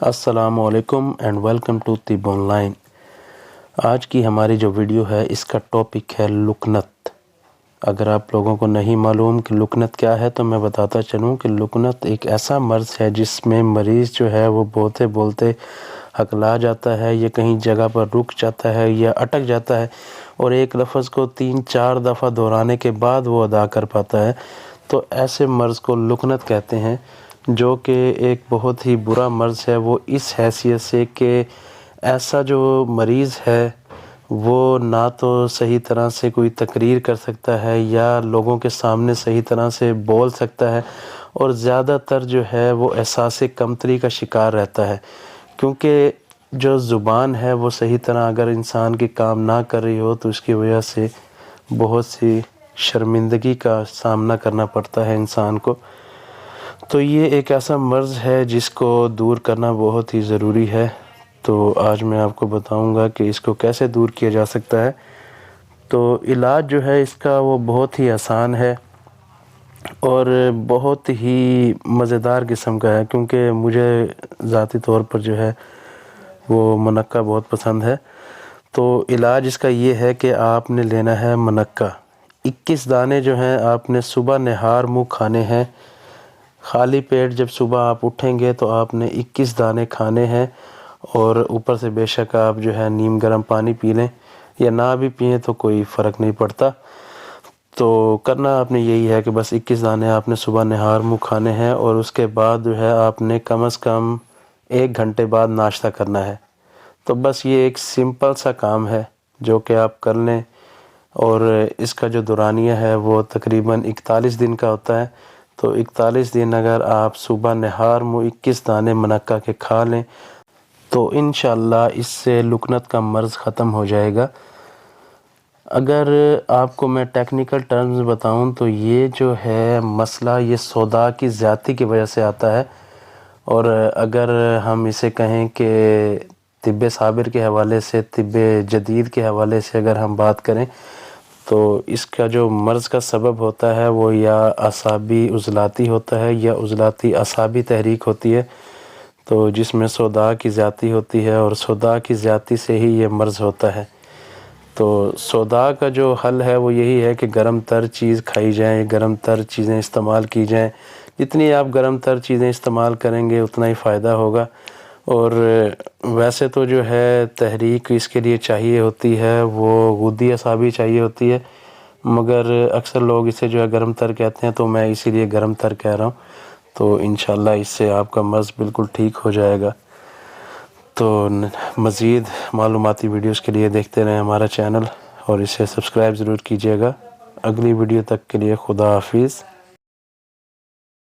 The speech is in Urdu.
السلام علیکم اینڈ ویلکم ٹو طب آن لائن۔ آج کی ہماری جو ویڈیو ہے اس کا ٹاپک ہے لکنت۔ اگر آپ لوگوں کو نہیں معلوم کہ لکنت کیا ہے تو میں بتاتا چلوں کہ لکنت ایک ایسا مرض ہے جس میں مریض جو ہے وہ بولتے بولتے ہکلا جاتا ہے یا کہیں جگہ پر رک جاتا ہے یا اٹک جاتا ہے اور ایک لفظ کو 3-4 دفعہ دہرانے کے بعد وہ ادا کر پاتا ہے، تو ایسے مرض کو لکنت کہتے ہیں، جو کہ ایک بہت ہی برا مرض ہے۔ وہ اس حیثیت سے کہ ایسا جو مریض ہے وہ نہ تو صحیح طرح سے کوئی تقریر کر سکتا ہے یا لوگوں کے سامنے صحیح طرح سے بول سکتا ہے، اور زیادہ تر جو ہے وہ احساس کمتری کا شکار رہتا ہے، کیونکہ جو زبان ہے وہ صحیح طرح اگر انسان کی کام نہ کر رہی ہو تو اس کی وجہ سے بہت سی شرمندگی کا سامنا کرنا پڑتا ہے انسان کو۔ تو یہ ایک ایسا مرض ہے جس کو دور کرنا بہت ہی ضروری ہے۔ تو آج میں آپ کو بتاؤں گا کہ اس کو کیسے دور کیا جا سکتا ہے۔ تو علاج جو ہے اس کا وہ بہت ہی آسان ہے اور بہت ہی مزیدار قسم کا ہے، کیونکہ مجھے ذاتی طور پر جو ہے وہ منقہ بہت پسند ہے۔ تو علاج اس کا یہ ہے کہ آپ نے لینا ہے منقہ۔ 21 دانے جو ہیں آپ نے صبح نہار منہ کھانے ہیں۔ خالی پیٹ جب صبح آپ اٹھیں گے تو آپ نے 21 دانے کھانے ہیں، اور اوپر سے بے شک آپ جو ہے نیم گرم پانی پی لیں یا نہ بھی پئیں تو کوئی فرق نہیں پڑتا۔ تو کرنا آپ نے یہی ہے کہ بس 21 دانے آپ نے صبح نہار منہ کھانے ہیں، اور اس کے بعد جو ہے آپ نے کم از کم 1 گھنٹے بعد ناشتہ کرنا ہے۔ تو بس یہ ایک سمپل سا کام ہے جو کہ آپ کر لیں، اور اس کا جو دورانیہ ہے وہ تقریباً 41 دن کا ہوتا ہے۔ تو 41 دن اگر آپ صبح نہار منہ 21 دانے منقہ کے کھا لیں تو انشاءاللہ اس سے لکنت کا مرض ختم ہو جائے گا۔ اگر آپ کو میں ٹیکنیکل ٹرمز بتاؤں تو یہ جو ہے مسئلہ یہ سودا کی زیادتی کی وجہ سے آتا ہے، اور اگر ہم اسے کہیں کہ طب صابر کے حوالے سے، طب جدید کے حوالے سے اگر ہم بات کریں تو اس کا جو مرض کا سبب ہوتا ہے وہ یا اعصابی عضلاتی ہوتا ہے یا عضلاتی اعصابی تحریک ہوتی ہے، تو جس میں سودا کی زیادتی ہوتی ہے، اور سودا کی زیادتی سے ہی یہ مرض ہوتا ہے۔ تو سودا کا جو حل ہے وہ یہی ہے کہ گرم تر چیز کھائی جائیں، گرم تر چیزیں استعمال کی جائیں۔ جتنی آپ گرم تر چیزیں استعمال کریں گے اتنا ہی فائدہ ہوگا۔ اور ویسے تو جو ہے تحریک اس کے لیے چاہیے ہوتی ہے وہ غدی اعصابی چاہیے ہوتی ہے، مگر اکثر لوگ اسے جو ہے گرم تر کہتے ہیں، تو میں اسی لیے گرم تر کہہ رہا ہوں۔ تو انشاءاللہ اس سے آپ کا مرض بالکل ٹھیک ہو جائے گا۔ تو مزید معلوماتی ویڈیوز کے لیے دیکھتے رہیں ہمارا چینل، اور اسے سبسکرائب ضرور کیجیے گا۔ اگلی ویڈیو تک کے لیے خدا حافظ۔